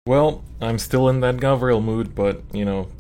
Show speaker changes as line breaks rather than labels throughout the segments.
Well, I'm still in that Gavril mood, but,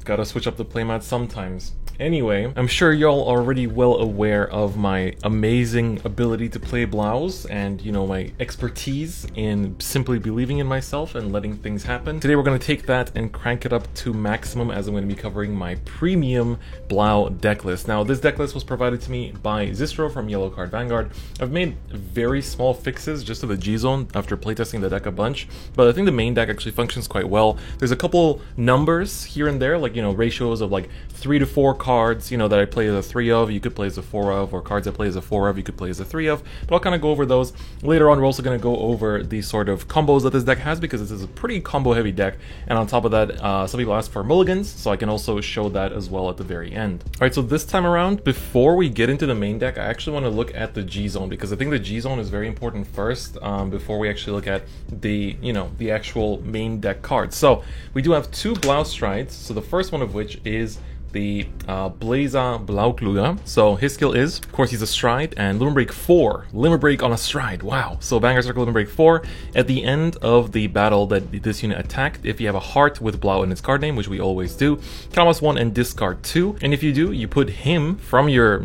gotta switch up the playmat sometimes. Anyway, I'm sure y'all are already well aware of my amazing ability to play Blouse and, my expertise in simply believing in myself and letting things happen. Today we're going to take that and crank it up to maximum as I'm going to be covering my premium Blau deck list. Now, this deck list was provided to me by Zistro from Yellow Card Vanguard. I've made very small fixes just to the G-Zone after playtesting the deck a bunch, but I think the main deck actually functions quite well. There's a couple numbers here and there, like, ratios of like 3 to 4 cards, that I play as a 3 of, you could play as a 4 of, or cards I play as a 4 of, you could play as a 3 of, but I'll kind of go over those. Later on, we're also going to go over the sort of combos that this deck has, because this is a pretty combo-heavy deck, and on top of that, some people ask for mulligans, so I can also show that as well at the very end. Alright, so this time around, before we get into the main deck, I actually want to look at the G-Zone, because I think the G-Zone is very important first, before we actually look at the, the actual main deck cards. So, we do have 2 Blouse Strides, so the first one of which is the Blazer Blaukluger. So his skill is, of course, he's a stride, and Limit Break 4. Limit Break on a stride, wow. So Vanguard Circle Limit Break 4. At the end of the battle that this unit attacked, if you have a heart with Blau in its card name, which we always do, count 1 and discard 2. And if you do, you put him from your,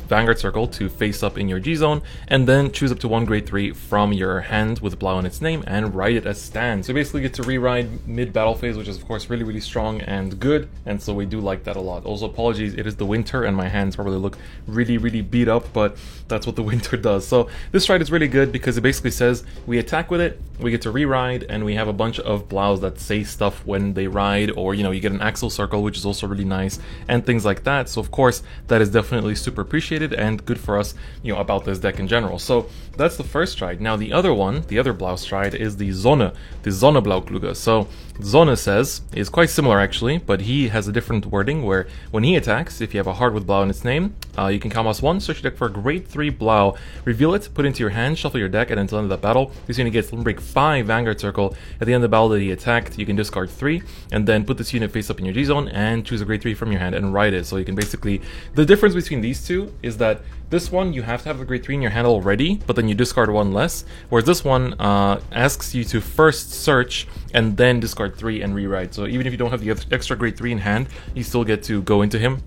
Vanguard Circle to face up in your G-Zone, and then choose up to 1 grade 3 from your hand with Blau in its name, and write it as stand. So you basically get to re-ride mid-battle phase, which is, of course, really, really strong and good, and so we do like that a lot. Also, apologies, it is the winter and my hands probably look really, really beat up, but that's what the winter does. So this stride is really good because it basically says we attack with it, we get to re-ride, and we have a bunch of Blaus that say stuff when they ride, or, you get an Axle Circle, which is also really nice, and things like that. So, of course, that is definitely super appreciated and good for us, about this deck in general. So that's the first stride. Now, the other one, the other Blaus stride, is the Sonne Blaukluger. So Sonne says, is quite similar actually, but he has a different wording where when he attacks, if you have a heart with Blau in its name, you can count -1, search your deck for a grade 3 Blau, reveal it, put it into your hand, shuffle your deck, and until the end of that battle, this unit gets Limit Break 5 Vanguard Circle. At the end of the battle that he attacked, you can discard 3, and then put this unit face up in your G-Zone, and choose a grade 3 from your hand and write it. So you can basically, the difference between these two is that this one, you have to have the grade 3 in your hand already, but then you discard 1 less, whereas this one asks you to first search and then discard 3 and rewrite. So even if you don't have the extra grade 3 in hand, you still get to go into him.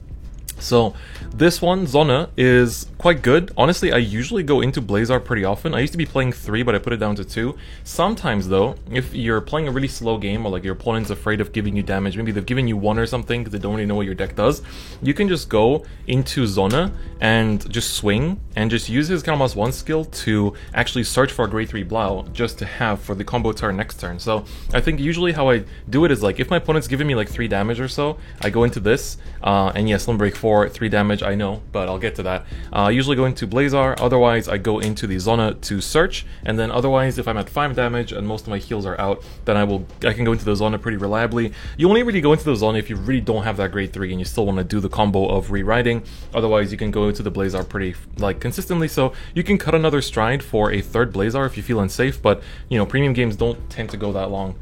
So this one, Sonne, is quite good. Honestly, I usually go into Blazar pretty often. I used to be playing 3, but I put it down to 2. Sometimes, though, if you're playing a really slow game, or like your opponent's afraid of giving you damage, maybe they've given you 1 or something because they don't really know what your deck does, you can just go into Sonne and just swing, and just use his count +1 skill to actually search for a grade 3 Blau, just to have for the combo turn next turn. So I think usually how I do it is, like, if my opponent's giving me like 3 damage or so, I go into this, and yes, Limit Break 4, 3 damage, I know, but I'll get to that. I usually go into Blazar, otherwise I go into the Sonne to search, and then otherwise, if I'm at 5 damage and most of my heals are out, then I can go into the Sonne pretty reliably. You only really go into the Sonne if you really don't have that grade 3 and you still want to do the combo of rewriting. Otherwise, you can go into the Blazar pretty, consistently, so you can cut another stride for a 3rd Blazar if you feel unsafe, but, premium games don't tend to go that long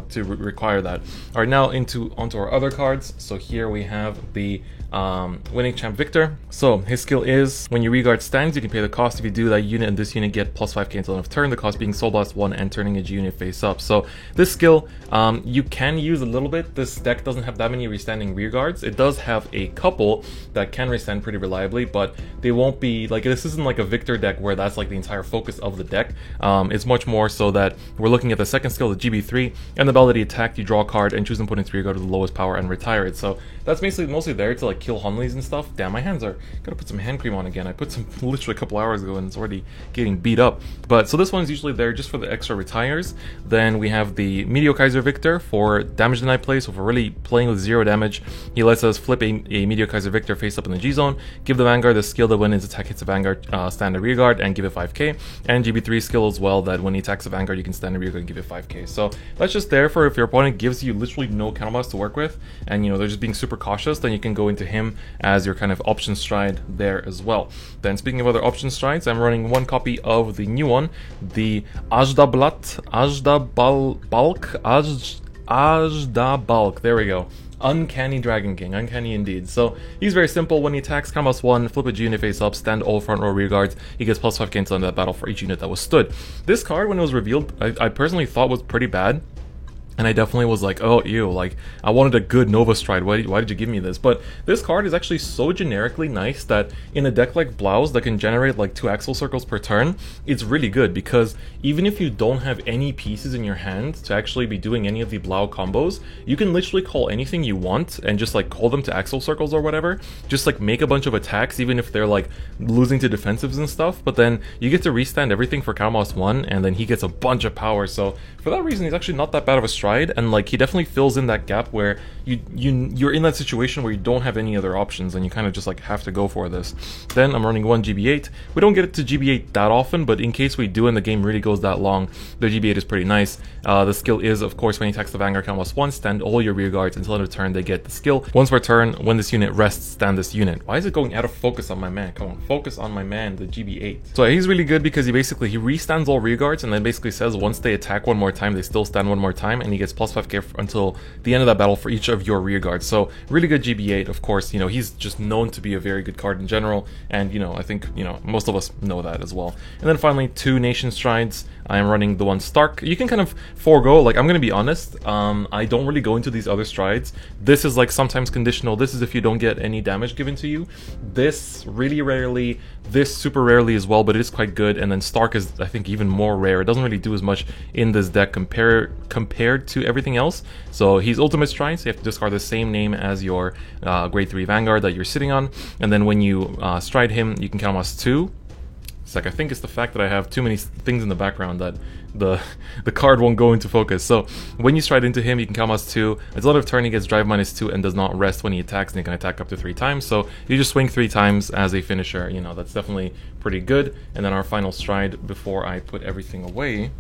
to require that. Alright, now onto our other cards. So here we have the Winning Champ Victor. So his skill is, when you reguard stands, you can pay the cost. If you do, that unit and this unit get +5k until end of turn, the cost being Soul Blast 1 and turning a G unit face up. So this skill you can use a little bit. This deck doesn't have that many restanding rearguards. It does have a couple that can restand pretty reliably, but they won't be, like, this isn't like a Victor deck where that's like the entire focus of the deck. It's much more so that we're looking at the second skill, the GB3, and the ability attack, you draw a card and choose and put into rearguard to the lowest power and retire it. So that's basically mostly there to like kill Hunleys and stuff. Damn, my hands are, gotta put some hand cream on again. I put some literally a couple hours ago and it's already getting beat up. But so this one is usually there just for the extra retires. Then we have the Meteor Kaiser Victor for damage denied play. So if we're really playing with 0 damage, he lets us flip a Meteor Kaiser Victor face up in the G-Zone, give the Vanguard the skill that when its attack hits a Vanguard, stand a rearguard and give it 5k, and GB3 skill as well, that when he attacks a Vanguard you can stand a rearguard and give it 5k. So that's just there for if your opponent gives you literally no counterblast to work with, and they're just being super cautious, then you can go into him as your kind of option stride there as well. Then speaking of other option strides, I'm running 1 copy of the new one, the Ajdablat, Ajdabalk, there we go. Uncanny Dragon King, uncanny indeed. So he's very simple. When he attacks, count +1, flip a G unit face up, stand all front row rear guards. He gets +5 cancel into that battle for each unit that was stood. This card, when it was revealed, I personally thought was pretty bad. And I definitely was like, oh, ew, like, I wanted a good Nova Stride, why did you give me this? But this card is actually so generically nice that in a deck like Blau's that can generate like 2 Axle Circles per turn, it's really good, because even if you don't have any pieces in your hand to actually be doing any of the Blau combos, you can literally call anything you want and just like call them to Axle Circles or whatever, just like make a bunch of attacks, even if they're like losing to defensives and stuff, but then you get to restand everything for Counterblast 1, and then he gets a bunch of power, so for that reason, he's actually not that bad of a stride, and like he definitely fills in that gap where you're in that situation where you don't have any other options, and you kind of just like have to go for this. Then I'm running 1 GB8. We don't get it to GB8 that often, but in case we do and the game really goes that long, the GB8 is pretty nice. The skill is, of course, when he attacks the Vanguard Counterblast 1, stand all your rear guards until end of turn they get the skill. Once per turn, when this unit rests, stand this unit. Why is it going out of focus on my man? Come on, focus on my man, the GB8. So he's really good because he restands all rear guards, and then basically says once they attack one more time, they still stand one more time, and he gets plus 5k until the end of that battle for each of your rear guards. So really good GB8. Of course, you know, he's just known to be a very good card in general, and you know, I think, you know, most of us know that as well. And then finally, 2 Nation Strides. I am running the one Stark. You can kind of forego, like, I'm gonna be honest, I don't really go into these other strides. This is like sometimes conditional. This is if you don't get any damage given to you. This really rarely, this super rarely as well, but it is quite good. And then Stark is, I think, even more rare. It doesn't really do as much in this deck compared to everything else. So he's ultimate stride, so you have to discard the same name as your grade 3 Vanguard that you're sitting on, and then when you stride him, you can count us 2. It's like, I think it's the fact that I have too many things in the background that the card won't go into focus. So when you stride into him, you can count us 2. Until end of turn, he gets drive -2 and does not rest when he attacks, and he can attack up to 3 times. So you just swing 3 times as a finisher. You know, that's definitely pretty good. And then our final stride before I put everything away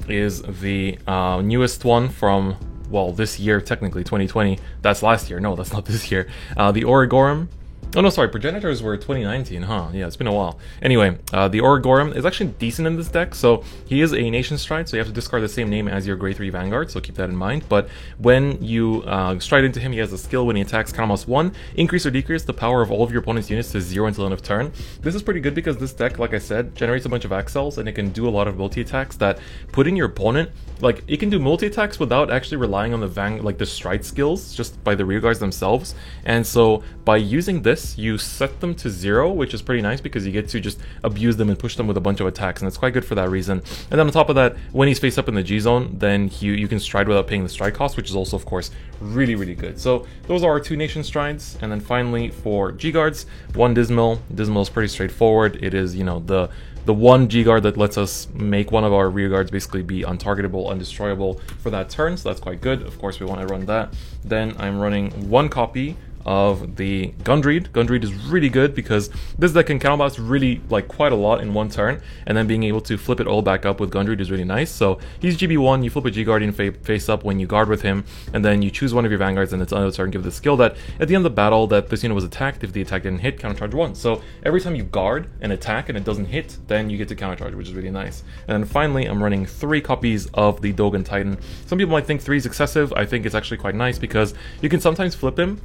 is the newest one from, well, this year, technically 2020. That's last year. No, that's not this year. The Origorum. Oh no, sorry, Progenitors were 2019, huh? Yeah, it's been a while. Anyway, the Origorum is actually decent in this deck, so he is a Nation Stride, so you have to discard the same name as your grade 3 Vanguard, so keep that in mind. But when you stride into him, he has a skill when he attacks Counterblast 1, increase or decrease the power of all of your opponent's units to 0 until end of turn. This is pretty good because this deck, like I said, generates a bunch of Axels, and it can do a lot of multi-attacks that put in your opponent, like, it can do multi-attacks without actually relying on the stride skills, just by the rear guards themselves. And so by using this, you set them to 0, which is pretty nice because you get to just abuse them and push them with a bunch of attacks, and it's quite good for that reason. And then on top of that, when he's face up in the G zone, then you can stride without paying the stride cost, which is also, of course, really, really good. So those are our 2 Nation Strides. And then finally for G guards, 1 Dismal. Dismal is pretty straightforward. It is, you know, the one G-Guard that lets us make one of our rear guards basically be untargetable, undestroyable for that turn, so that's quite good. Of course, we want to run that. Then I'm running 1 copy of the Gundreed. Gundreed is really good because this deck can counterblast really like quite a lot in 1 turn, and then being able to flip it all back up with Gundreed is really nice. So he's GB1, you flip a G-Guardian face up when you guard with him, and then you choose one of your Vanguards, and it's on the turn, give the skill that at the end of the battle that this unit was attacked, if the attack didn't hit, countercharge 1. So every time you guard an attack and it doesn't hit, then you get to countercharge, which is really nice. And then finally, I'm running 3 copies of the Dogen Titan. Some people might think 3 is excessive. I think it's actually quite nice because you can sometimes flip him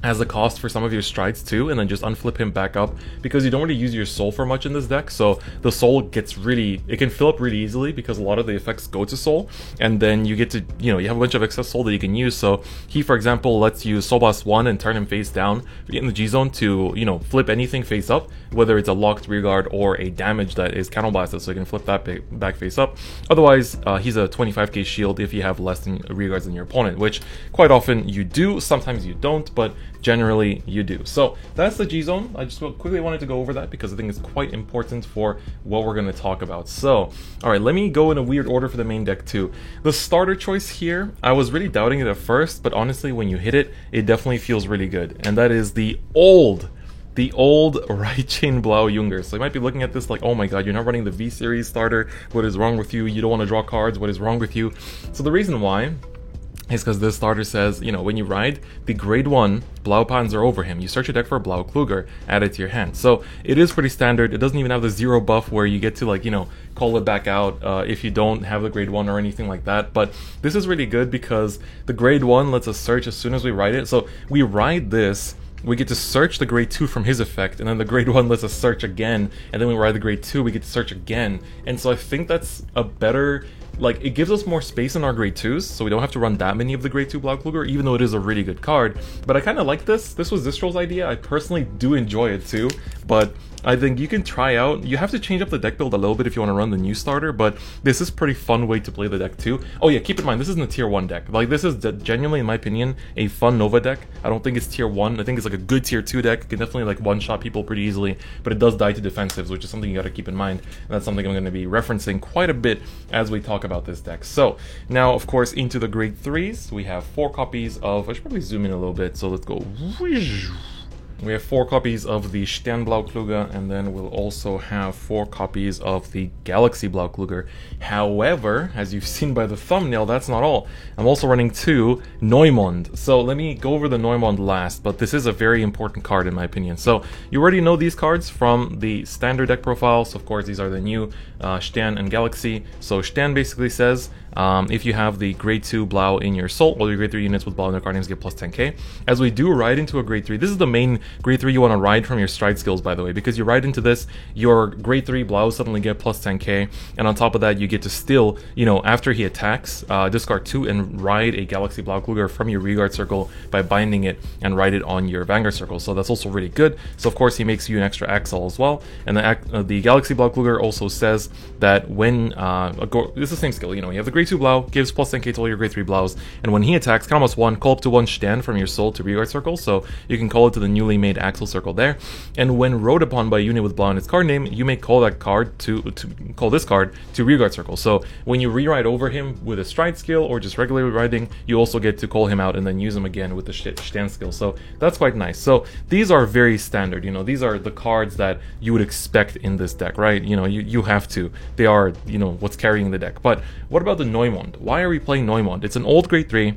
as a cost for some of your strides too, and then just unflip him back up because you don't really use your soul for much in this deck. So the soul gets really, it can fill up really easily because a lot of the effects go to soul, and then you get to, you know, you have a bunch of excess soul that you can use. So he, for example, lets you Soul Blast 1 and turn him face down in the G zone to, you know, flip anything face up, whether it's a locked rear guard or a damage that is counterblasted, so you can flip that back face up. Otherwise, he's a 25k shield if you have less than rear guards than your opponent, which quite often you do, sometimes you don't, but generally you do. So that's the G zone. I just quickly wanted to go over that because I think it's quite important for what we're going to talk about. So, all right, let me go in a weird order for the main deck too. The starter choice here, I was really doubting it at first, but honestly, when you hit it, it definitely feels really good. And that is the old Right Chain Blau Junger. So you might be looking at this like, oh my god, you're not running the V Series starter. What is wrong with you? You don't want to draw cards. What is wrong with you? So the reason why is because this starter says, you know, when you ride the grade 1 Blaupanzer over him, you search your deck for a Blau Kluger, add it to your hand. So it is pretty standard. It doesn't even have the 0 buff where you get to, like, you know, call it back out if you don't have the grade 1 or anything like that. But this is really good because the grade 1 lets us search as soon as we ride it. So we ride this, we get to search the grade 2 from his effect, and then the grade 1 lets us search again, and then we ride the grade 2, we get to search again. And so I think that's a better like, it gives us more space in our grade 2s, so we don't have to run that many of the grade 2 Blaukluger, even though it is a really good card. But I kind of like this. This was Zistral's idea. I personally do enjoy it too, but I think you can try out. You have to change up the deck build a little bit if you want to run the new starter, but this is a pretty fun way to play the deck too. Oh yeah, keep in mind, this isn't a tier 1 deck. Like, this is genuinely, in my opinion, a fun Nova deck. I don't think it's tier 1. I think it's like a good tier 2 deck. It can definitely like one-shot people pretty easily, but it does die to defensives, which is something you got to keep in mind. And that's something I'm going to be referencing quite a bit as we talk about this deck. So now, of course, into the grade 3s, we have 4 copies of, I should probably zoom in a little bit, so let's go. We have 4 copies of the Stern-Blaukluger, and then we'll also have 4 copies of the Galaxy Blaukluger. However, as you've seen by the thumbnail, that's not all. I'm also running 2 Neumond. So let me go over the Neumond last, but this is a very important card in my opinion. So you already know these cards from the standard deck profiles. Of course, these are the new Stern and Galaxy. So Stern basically says, if you have the grade 2 Blau in your Soul, all your grade 3 units with Blau in their card names get plus 10k. As we do ride into a grade 3, this is the main grade 3 you want to ride from your stride skills, by the way, because you ride into this, your grade 3 Blau suddenly get plus 10k, and on top of that, you get to still, you know, after he attacks, discard 2 and ride a Galaxy Blaukluger from your rearguard circle by binding it and ride it on your vanguard circle. So that's also really good. So of course, he makes you an extra Axel as well. And the Galaxy Blaukluger also says that when it's the same skill, you know, you have the grade 2 Blau, gives plus 10k to all your grade 3 Blaus, and when he attacks, count almost 1, call up to 1 Stern from your Soul to rearguard circle, so you can call it to the newly made Axel circle there. And when rode upon by a unit with Blau in its card name, you may call that card to call this card to rearguard circle. So when you re-ride over him with a stride skill or just regular riding, you also get to call him out and then use him again with the Stern skill. So that's quite nice. So these are very standard, you know, these are the cards that you would expect in this deck, right? You know, you have to. They are, you know, what's carrying the deck. But what about the Neumond? Why are we playing Neumond? It's an old grade 3.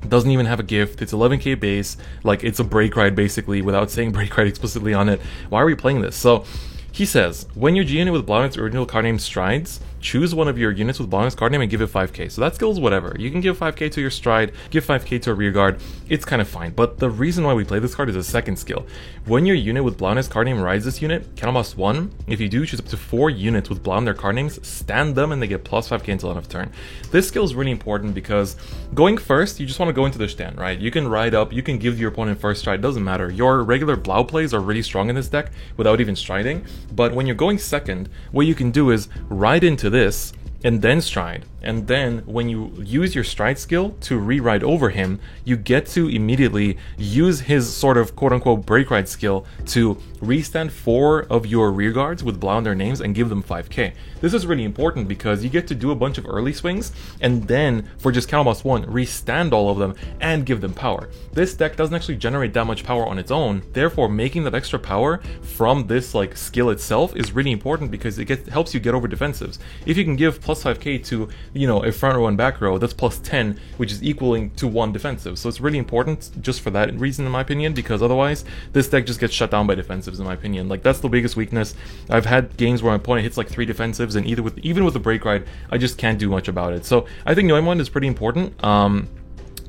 Doesn't even have a gift. It's 11k base. Like, it's a break ride basically, without saying break ride explicitly on it. Why are we playing this? So he says, when your G unit with Blau in its original card name strides, choose one of your units with Blau in its card name and give it 5k. So that skill is whatever. You can give 5k to your stride, give 5k to a rearguard. It's kind of fine. But the reason why we play this card is a second skill. When your unit with Blau in its card name rides this unit, count almost 1. If you do, choose up to 4 units with Blau in their card names, stand them, and they get plus 5k until end of turn. This skill is really important because going first, you just want to go into the stand, right? You can ride up, you can give your opponent first stride, doesn't matter. Your regular Blau plays are really strong in this deck without even striding. But when you're going second, what you can do is ride into this and then stride. And then when you use your stride skill to re-ride over him, you get to immediately use his sort of quote-unquote break ride skill to restand 4 of your rearguards with Blau in their names and give them 5k. This is really important because you get to do a bunch of early swings and then for just count almost 1, restand all of them and give them power. This deck doesn't actually generate that much power on its own, therefore making that extra power from this like skill itself is really important because it helps you get over defensives. If you can give plus 5k to, you know, a front row and back row, that's plus 10, which is equaling to 1 defensive. So it's really important just for that reason, in my opinion, because otherwise this deck just gets shut down by defensives, in my opinion. Like, that's the biggest weakness. I've had games where my opponent hits like 3 defensives, and even with the break ride, I just can't do much about it. So I think Neumond is pretty important.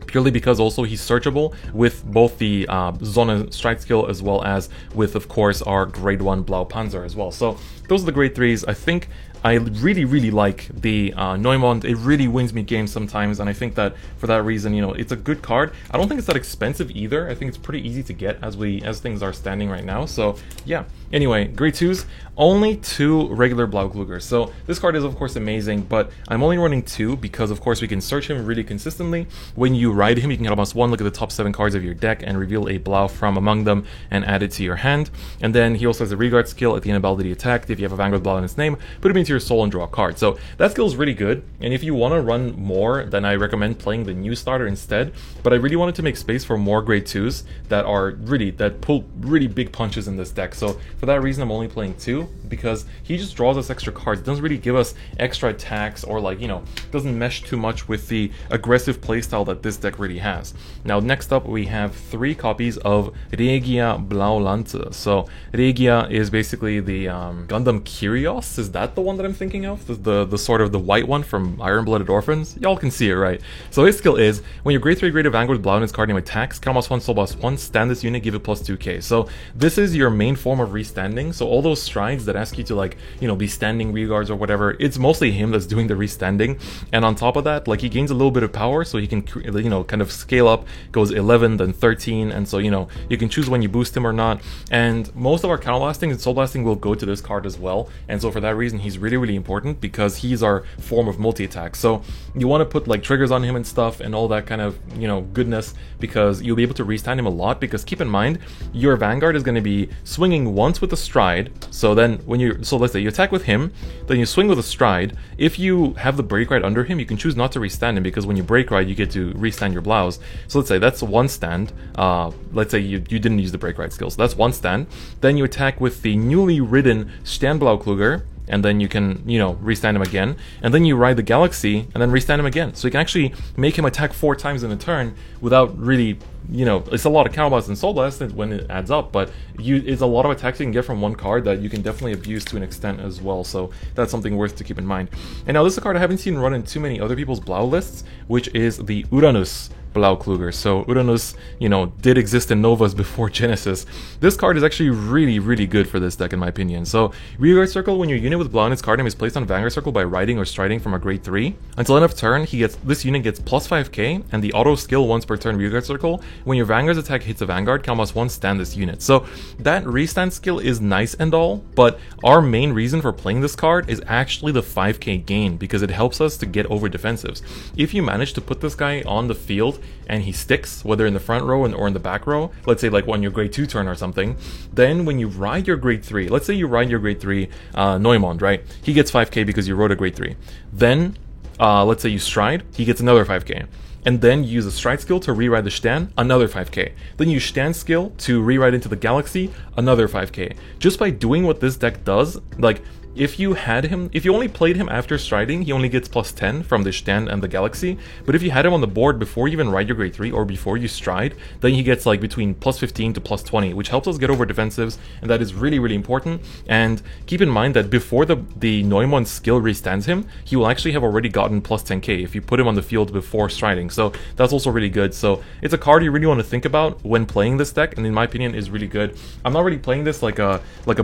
Purely because also he's searchable with both the Sonne strike skill as well as with, of course, our grade 1 Blau Panzer as well. So those are the grade 3s. I think I really like the Neumond. It really wins me games sometimes, and I think that for that reason, you know, it's a good card. I don't think it's that expensive either. I think it's pretty easy to get as things are standing right now. So yeah. Anyway, grade 2s, only 2 regular Blauklugers. So this card is of course amazing, but I'm only running 2 because of course we can search him really consistently. When you ride him, you can get almost 1 look at the top 7 cards of your deck and reveal a Blau from among them and add it to your hand. And then he also has a rearguard skill at the end of battle that he attacked. If you have a Vanguard Blau in his name, put him into your Soul and draw a card. So that skill is really good. And if you want to run more, then I recommend playing the new starter instead. But I really wanted to make space for more grade 2s that pull really big punches in this deck. So for that reason, I'm only playing 2 because he just draws us extra cards. It doesn't really give us extra attacks or, like, you know, doesn't mesh too much with the aggressive playstyle that this deck really has. Now, next up, we have 3 copies of Regia Blaulanze. So Regia is basically the Gundam Kyrios. Is that the one that that I'm thinking of, the sort of the white one from Iron Blooded Orphans. Y'all can see it, right? So his skill is, when your grade 3 grade of Vanguard with Blau in its card name attacks, +1, soul +1, stand this unit, give it +2k. So this is your main form of restanding. So all those strides that ask you to, like, you know, be standing rearguards or whatever, it's mostly him that's doing the restanding. And on top of that, like, he gains a little bit of power, so he can, you know, kind of scale up, goes 11, then 13, and so, you know, you can choose when you boost him or not. And most of our counterblasting and soul blasting will go to this card as well. And so for that reason, he's really, really important, because he's our form of multi-attack. So you want to put like triggers on him and stuff and all that kind of, you know, goodness, because you'll be able to restand him a lot. Because keep in mind, your Vanguard is going to be swinging once with a stride. So then when so let's say you attack with him, then you swing with a stride. If you have the break ride under him, you can choose not to restand him, because when you break ride, you get to restand your Blaus. So let's say that's one stand. Let's say you didn't use the break ride skill, so that's one stand. Then you attack with the newly ridden Sternblaukluger, and then you can, you know, restand him again, and then you ride the Galaxy and then restand him again. So you can actually make him attack 4 times in a turn without really, you know, it's a lot of counterblast and soul blast when it adds up, but it's a lot of attacks you can get from one card that you can definitely abuse to an extent as well. So that's something worth to keep in mind. And now this is a card I haven't seen run in too many other people's Blau lists, which is the Uranus Blaukluger. So Uranus, you know, did exist in Novas before Genesis. This card is actually really, really good for this deck in my opinion. So rearguard circle, when your unit with Blau in its card name is placed on Vanguard circle by riding or striding from a grade 3, until end of turn, this unit gets +5k, and the auto skill once per turn rearguard circle. When your Vanguard's attack hits a Vanguard, +1, stand this unit. So that restand skill is nice and all, but our main reason for playing this card is actually the 5k gain, because it helps us to get over defensives. If you manage to put this guy on the field and he sticks, whether in the front row or in the back row, let's say like on your grade 2 turn or something, then when you ride your grade 3, let's say you ride your grade 3 Neumond, right? He gets 5k because you rode a grade 3. Then, let's say you stride, he gets another 5k. And then you use a stride skill to rewrite the Stern, another 5k. Then you use Stern skill to rewrite into the Galaxy, another 5k. Just by doing what this deck does, like, if you only played him after striding, he only gets +10 from the Stern and the Galaxy. But if you had him on the board before you even ride your grade 3 or before you stride, then he gets like between +15 to +20, which helps us get over defensives, and that is really, really important. And keep in mind that before the Neumond skill restands him, he will actually have already gotten +10k if you put him on the field before striding. So that's also really good. So it's a card you really want to think about when playing this deck, and in my opinion is really good. I'm not really playing this like a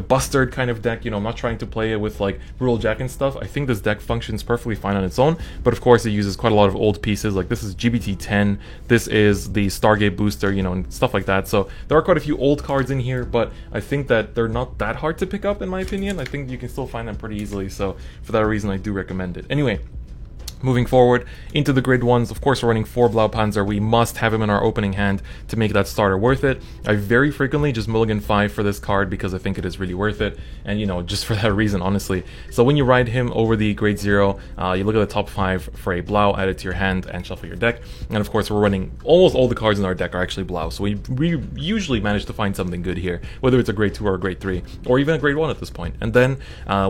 Bustard kind of deck, you know, I'm not trying to play it with like Brutal Jack and stuff. I think this deck functions perfectly fine on its own, but of course it uses quite a lot of old pieces. Like this is GBT10, this is the Stargate booster, you know, and stuff like that. So there are quite a few old cards in here, but I think that they're not that hard to pick up in my opinion. I think you can still find them pretty easily, so for that reason I do recommend it. Anyway, moving forward into the grade 1s, of course we're running 4 Blaupanzer. We must have him in our opening hand to make that starter worth it. I very frequently just mulligan 5 for this card because I think it is really worth it, and you know, just for that reason, honestly. So when you ride him over the grade 0, you look at the top 5 for a Blau, add it to your hand, and shuffle your deck. And of course we're running, almost all the cards in our deck are actually Blau, so we usually manage to find something good here, whether it's a grade 2 or a grade 3, or even a grade 1 at this point. And then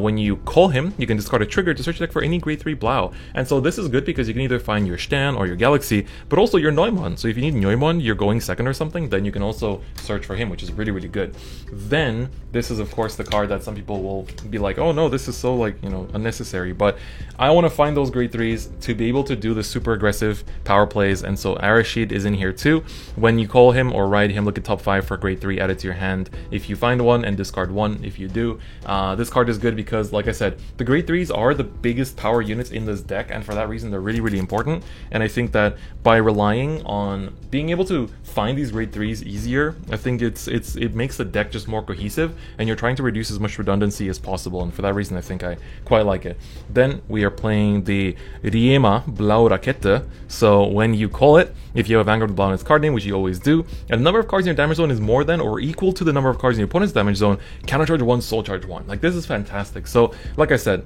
when you call him, you can discard a trigger to search your deck for any grade 3 Blau. And so this is good because you can either find your Stern or your Galaxy, but also your Neumond. So if you need Neumond, you're going second or something, then you can also search for him, which is really, really good. Then this is of course the card that some people will be like, oh no, this is so like, you know, unnecessary, but I want to find those grade 3s to be able to do the super aggressive power plays, and so Arashid is in here too. When you call him or ride him, look at top 5 for grade 3, add it to your hand if you find one, and discard 1 if you do. This card is good because, like I said, the grade 3s are the biggest power units in this deck, and for that reason they're really, really important. And I think that by relying on being able to find these grade 3s easier, I think it makes the deck just more cohesive, and you're trying to reduce as much redundancy as possible, and for that reason I think I quite like it. Then we are playing the Riema Blau Rakete. So when you call it, if you have a Vanguard with Blau in its card name, which you always do, and the number of cards in your damage zone is more than or equal to the number of cards in your opponent's damage zone, countercharge 1, soul charge 1. Like, this is fantastic. So like I said,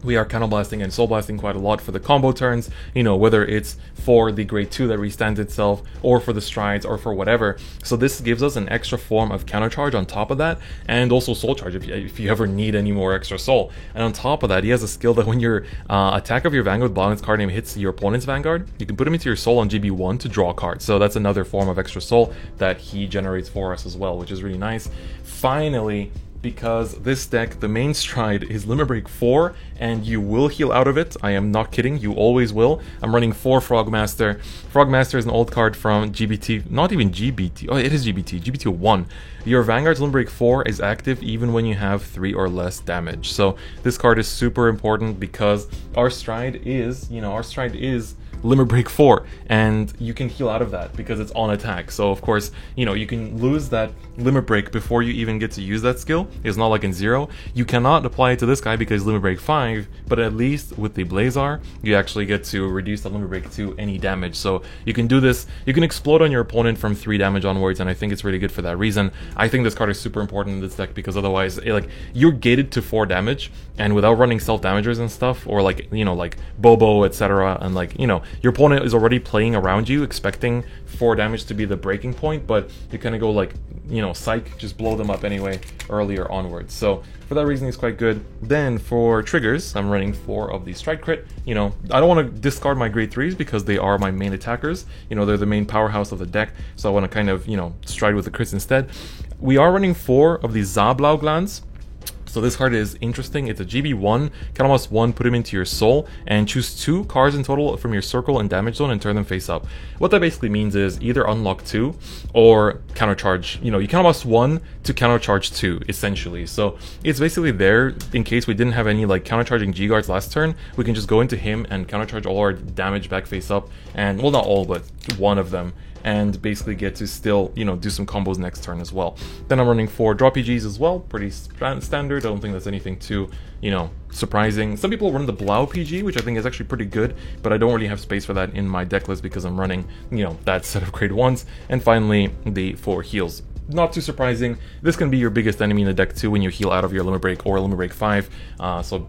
we are counterblasting and soul blasting quite a lot for the combo turns, you know, whether it's for the grade 2 that restands itself, or for the strides, or for whatever. So this gives us an extra form of countercharge on top of that, and also soul charge if you ever need any more extra soul. And on top of that, he has a skill that when your attack of your Vanguard with Blau in its card name hits your opponent's Vanguard, you can put him into your soul on GB1 to draw a card. So that's another form of extra soul that he generates for us as well, which is really nice. Finally, because this deck, the main stride is Limit Break 4, and you will heal out of it. I am not kidding, you always will. I'm running 4 Frogmaster. Frogmaster is an old card from GBT, not even GBT, oh it is GBT, GBT 1. Your Vanguard's Limit Break 4 is active even when you have 3 or less damage. So this card is super important because our stride is, Limit Break 4, and you can heal out of that because it's on attack. So of course, you can lose that Limit Break before you even get to use that skill. It's not like in 0. You cannot apply it to this guy because Limit Break 5, but at least with the Blazar, you actually get to reduce the Limit Break to any damage. So you can do this, you can explode on your opponent from 3 damage onwards, and I think it's really good for that reason. I think this card is super important in this deck because otherwise, you're gated to 4 damage, and without running self-damagers and stuff, or like Bobo, etc., and your opponent is already playing around you, expecting 4 damage to be the breaking point, but you kind of go psych, just blow them up anyway, earlier onwards. So for that reason, it's quite good. Then for triggers, I'm running 4 of the Stride Crit. I don't want to discard my grade 3s because they are my main attackers. They're the main powerhouse of the deck, so I want to kind of, stride with the crits instead. We are running 4 of the Zablau Glands. So this card is interesting. It's a GB1, Catamost 1, put him into your soul, and choose 2 cards in total from your circle and damage zone and turn them face up. What that basically means is either unlock 2 or countercharge. You Catamost 1 to countercharge 2, essentially. So it's basically there in case we didn't have any countercharging G-Guards last turn. We can just go into him and countercharge all our damage back face up, and well, not all, but one of them, and basically get to still, do some combos next turn as well. Then I'm running 4 draw PGs as well, pretty standard. I don't think that's anything too, surprising. Some people run the Blau PG, which I think is actually pretty good, but I don't really have space for that in my deck list because I'm running, that set of grade 1s. And finally, the 4 heals. Not too surprising. This can be your biggest enemy in the deck too when you heal out of your Limit Break or Limit Break 5.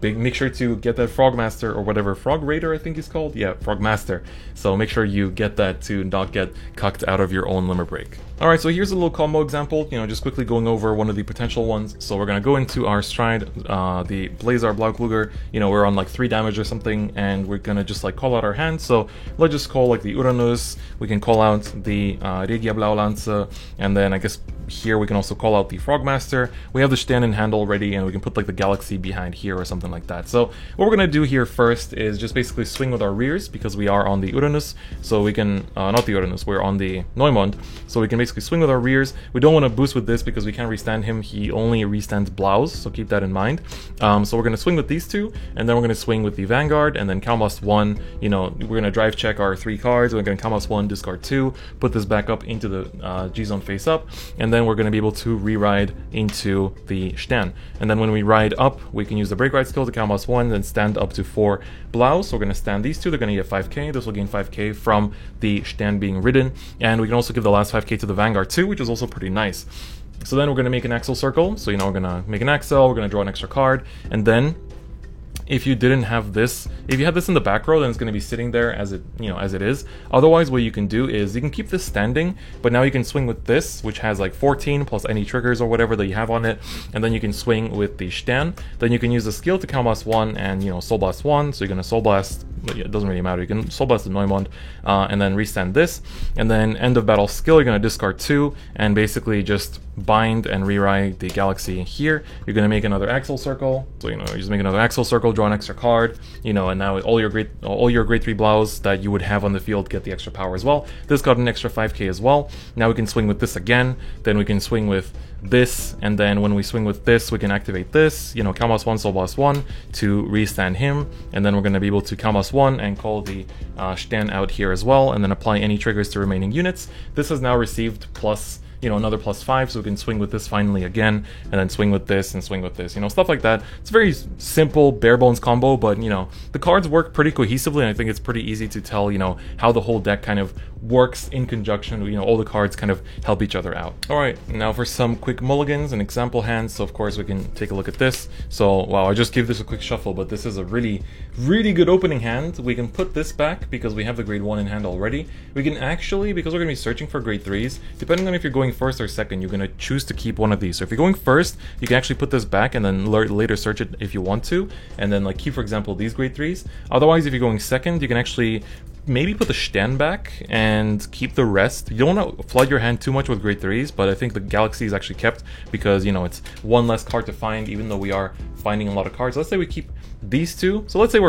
Make sure to get that Frogmaster or whatever, Frog Raider I think is called. Yeah, Frogmaster. So make sure you get that to not get cucked out of your own Limit Break. Alright, so here's a little combo example, just quickly going over one of the potential ones. So we're going to go into our stride, the Blazar Blaukluger, we're on 3 damage or something, and we're going to just call out our hand. So let's just call the Uranus, we can call out the Regia Blaulanze, and then I guess here we can also call out the Frogmaster. We have the Stern in hand already, and we can put the Galaxy behind here or something like that. So what we're going to do here first is just basically swing with our rears because we are on the Uranus. So we can, not the Uranus, we're on the Neumond. So we can basically swing with our rears. We don't want to boost with this because we can't restand him. He only restands Blaus, so keep that in mind. So we're going to swing with these 2, and then we're going to swing with the Vanguard, and then Calmos 1, we're going to drive check our 3 cards. We're going to Calmos 1, discard 2, put this back up into the G-Zone face up, and then we're going to be able to re-ride into the Stern. And then when we ride up, we can use the Break Ride skill to Calmos 1, then stand up to 4 Blaus. So we're going to stand these 2, they're going to get 5k. This will gain 5k from the Stern being ridden, and we can also give the last 5k to the Vanguard too, which is also pretty nice. So then we're going to make an Axle Circle. So we're going to make an Axle, we're going to draw an extra card, and then if you didn't have this, if you had this in the back row, then it's going to be sitting there as it, as it is. Otherwise, what you can do is you can keep this standing, but now you can swing with this, which has 14 plus any triggers or whatever that you have on it, and then you can swing with the Stern. Then you can use the skill to Calmos 1 and, Soul Blast 1, so you're going to Soul Blast, it doesn't really matter, you can Soul Blast the Neumond, and then restand this, and then end of battle skill, you're going to discard 2, and basically just bind and rewrite the Galaxy here. You're going to make another Axle Circle, so you just make another Axle Circle, draw an extra card, and now all your grade 3 Blaus that you would have on the field get the extra power as well. This got an extra 5k as well. Now we can swing with this again, then we can swing with this, and then when we swing with this, we can activate this, Calmos 1, Soul Blast 1 to restand him, and then we're going to be able to Calmos 1 and call the Stern out here as well, and then apply any triggers to remaining units. This has now received plus another +5, so we can swing with this finally again, and then swing with this and swing with this, stuff like that. It's a very simple, bare bones combo, but, the cards work pretty cohesively, and I think it's pretty easy to tell, how the whole deck kind of works in conjunction. All the cards kind of help each other out. Alright, now for some quick mulligans and example hands. So of course we can take a look at this. So, wow, I just gave this a quick shuffle, but this is a really, really good opening hand. We can put this back because we have the grade 1 in hand already. We can actually, because we're going to be searching for grade 3s, depending on if you're going first or second, you're going to choose to keep one of these. So if you're going first, you can actually put this back and then later search it if you want to, and then keep, for example, these grade 3s. Otherwise, if you're going second, you can actually maybe put the Stern back and keep the rest. You don't want to flood your hand too much with grade 3s, but I think the Galaxy is actually kept because, you know, it's one less card to find, even though we are finding a lot of cards. Let's say we keep these two. So let's say we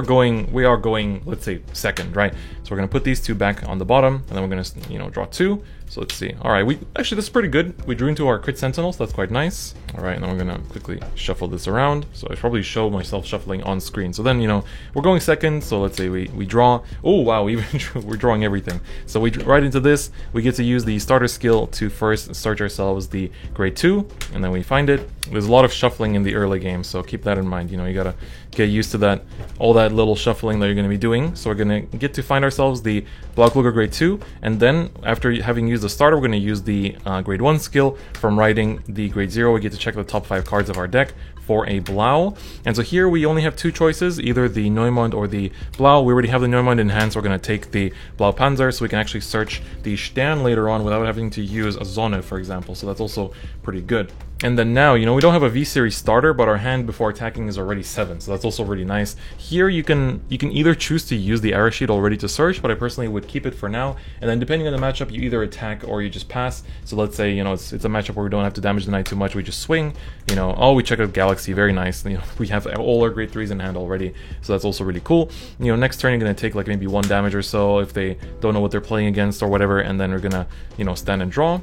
are going, let's say, second, right? So we're going to put these two back on the bottom, and then we're going to, you know, draw 2. So let's see. All right, actually, this is pretty good. We drew into our Crit Sentinels. That's quite nice. All right, and then we're going to quickly shuffle this around. So I probably show myself shuffling on screen. So then, you know, we're going second. So let's say we draw. Oh, wow, we're drawing everything. So we right into this. We get to use the starter skill to first search ourselves the grade 2, and then we find it. There's a lot of shuffling in the early game, so keep that in mind. You know, you gotta get used to that, all that little shuffling that you're going to be doing. So we're going to get to find ourselves the Blaukluger grade 2, and then after having used the starter, we're going to use the grade 1 skill. From writing the grade 0, we get to check the top 5 cards of our deck for a Blau. And so here we only have 2 choices, either the Neumond or the Blau. We already have the Neumond in hand, so we're going to take the Blau Panzer, so we can actually search the Stern later on without having to use a Sonne, for example. So that's also pretty good. And then now, you know, we don't have a V-Series starter, but our hand before attacking is already 7, so that's also really nice. Here you can either choose to use the arrow sheet already to search, but I personally would keep it for now. And then depending on the matchup, you either attack or you just pass. So let's say, you know, it's a matchup where we don't have to damage the knight too much, we just swing. You know, oh, we check out Galaxy, very nice. You know, we have all our grade 3s in hand already, so that's also really cool. You know, next turn you're going to take like maybe 1 damage or so if they don't know what they're playing against or whatever, and then we're going to, you know, stand and draw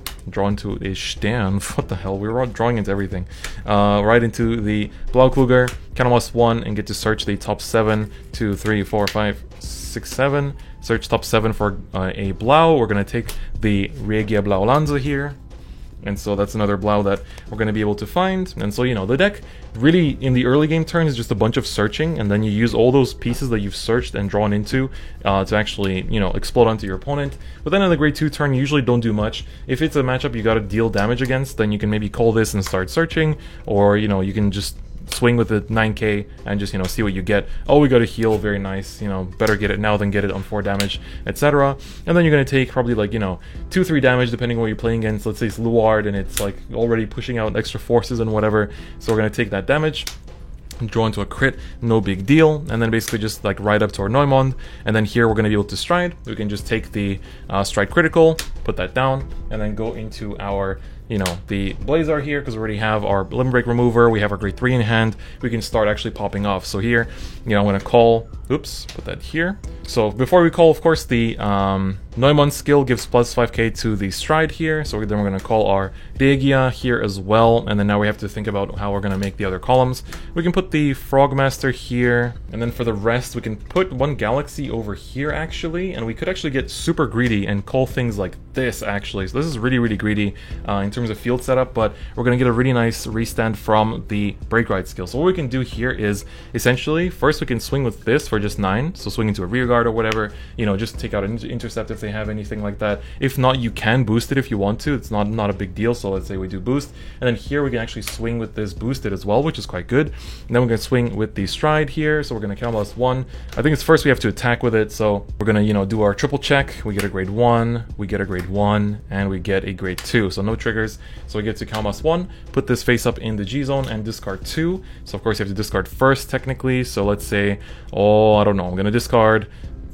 into a Stern. What the hell, we were drawing into everything. Right into the Blaukluger, count 1, and get to search the top 7, 2, 3, 4, 5, 6, 7. Search top 7 for a Blau. We're going to take the Regia Blaulanze here. And so that's another Blau that we're going to be able to find. And so, you know, the deck really in the early game turn is just a bunch of searching, and then you use all those pieces that you've searched and drawn into to actually, you know, explode onto your opponent. But then in the grade 2 turn, you usually don't do much. If it's a matchup you got to deal damage against, then you can maybe call this and start searching, or, you know, you can just swing with the 9k and just, you know, see what you get. Oh, we got a heal, very nice, you know, better get it now than get it on 4 damage, etc. And then you're going to take probably like, you know, 2-3 damage depending on what you're playing against. Let's say it's Luard and it's like already pushing out extra forces and whatever, so we're going to take that damage, draw into a crit, no big deal, and then basically just like ride up to our Neumond. And then here we're going to be able to stride. We can just take the stride critical, put that down, and then go into our, you know, the Blazar here, because we already have our Limb Break remover, we have our grade 3 in hand, we can start actually popping off. So here, you know, I'm going to call, oops, put that here. So before we call, of course, the Neumond skill gives plus 5k to the stride here, so then we're going to call our Regia here as well, and then now we have to think about how we're going to make the other columns. We can put the Frogmaster here, and then for the rest, we can put 1 Galaxy over here, actually, and we could actually get super greedy and call things like this, actually. So this is really, really greedy in terms of field setup, but we're going to get a really nice restand from the Break Ride skill. So what we can do here is, essentially, first we can swing with this for just 9, so swing into a rear guard or whatever, you know, just take out an intercept if they have anything like that. If not, you can boost it if you want to, it's not a big deal. So let's say we do boost, and then here we can actually swing with this boosted as well, which is quite good. And then we're going to swing with the stride here, so we're going to count plus 1. I think it's first we have to attack with it, so we're going to, you know, do our triple check. We get a grade 1, we get a grade 1, and we get a grade 2, so no triggers. So we get to count plus 1, put this face up in the G zone, and discard 2. So of course you have to discard first technically, so let's say, oh, I don't know, I'm going to discard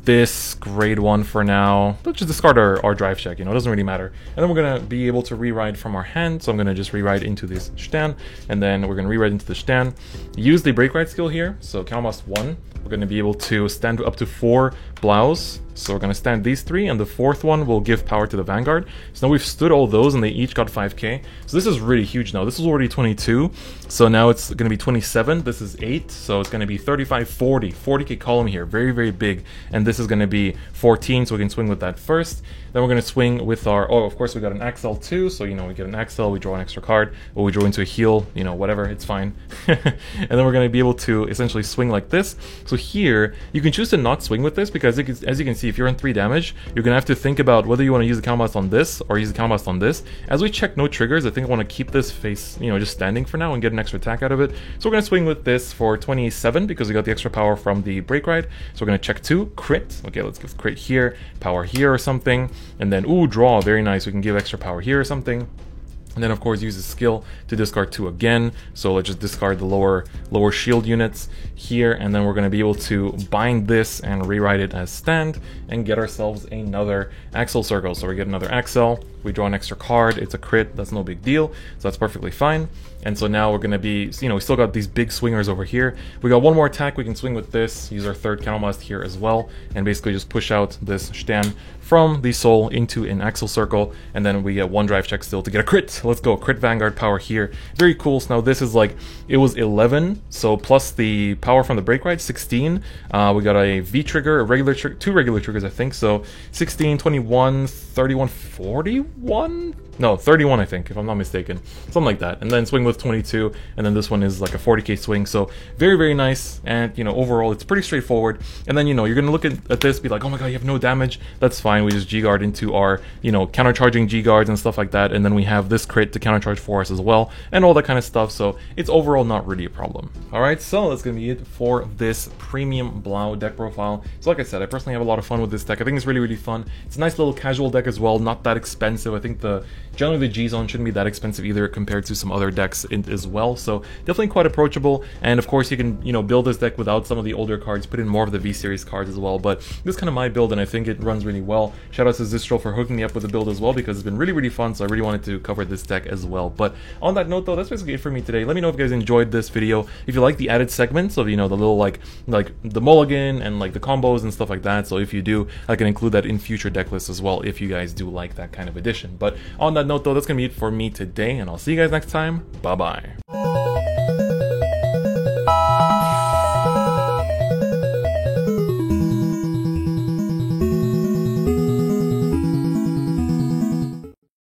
this grade 1 for now. Let's just discard our drive check, you know, it doesn't really matter. And then we're going to be able to rewrite from our hand, so I'm going to just rewrite into this Stern, and then we're going to rewrite into the Stern. Use the Break Ride skill here, so count plus 1. We're going to be able to stand up to 4 Blaus. So we're going to stand these 3, and the 4th one will give power to the Vanguard. So now we've stood all those, and they each got 5k. So this is really huge now. This is already 22, so now it's going to be 27. This is 8, so it's going to be 35, 40. 40k column here, very, very big. And this is going to be 14, so we can swing with that first. Then we're going to swing with our, oh, of course we got an Axel too, so, you know, we get an Axel, we draw an extra card, or we draw into a heal, you know, whatever, it's fine. And then we're going to be able to essentially swing like this. So here, you can choose to not swing with this, because as you can see, if you're in 3 damage, you're going to have to think about whether you want to use the counterblast on this or use the counterblast on this. As we check no triggers, I think I want to keep this face, you know, just standing for now and get an extra attack out of it. So we're going to swing with this for 27 because we got the extra power from the Break Ride. So we're going to check 2, crit. Okay, let's give crit here, power here or something. And then, ooh, draw, very nice. We can give extra power here or something. And then of course use the skill to discard 2 again. So let's just discard the lower shield units here, and then we're going to be able to bind this and rewrite it as stand and get ourselves another Axel Circle. So we get another Axel, we draw an extra card, it's a crit, that's no big deal, so that's perfectly fine. And so now we're going to be, you know, we still got these big swingers over here. We got one more attack, we can swing with this, use our third Counterblast here as well, and basically just push out this Stern from the soul into an Axel Circle, and then we get 1 drive check still to get a crit. Let's go, crit Vanguard power here. Very cool. So now this is like, it was 11, so plus the power from the Break Ride, 16. We got a V trigger, a regular trigger, 2 regular triggers I think, so 16, 21, 31, 41? No, 31 I think, if I'm not mistaken. Something like that. And then swing with 22, and then this one is like a 40k swing, so very, very nice. And, you know, overall, it's pretty straightforward. And then, you know, you're going to look at this, be like, oh my god, you have no damage. That's fine. We just G-Guard into our, you know, countercharging G-Guards and stuff like that. And then we have this crit to countercharge for us as well, and all that kind of stuff. So it's overall not really a problem. Alright, so that's going to be it for this premium Blau deck profile. So like I said, I personally have a lot of fun with this deck. I think it's really, really fun. It's a nice little casual deck as well, not that expensive. I think generally the G-Zone shouldn't be that expensive either compared to some other decks as well, so definitely quite approachable. And of course you can, you know, build this deck without some of the older cards, put in more of the V-Series cards as well, but this is kind of my build and I think it runs really well. Shout out to Zistral for hooking me up with the build as well, because it's been really, really fun, so I really wanted to cover this deck as well. But on that note though, that's basically it for me today. Let me know if you guys enjoyed this video, if you like the added segments of, you know, the little like the mulligan and like the combos and stuff like that. So if you do, I can include that in future deck lists as well if you guys do like that kind of addition. But on that note though, that's gonna be it for me today, and I'll see you guys next time. Bye bye.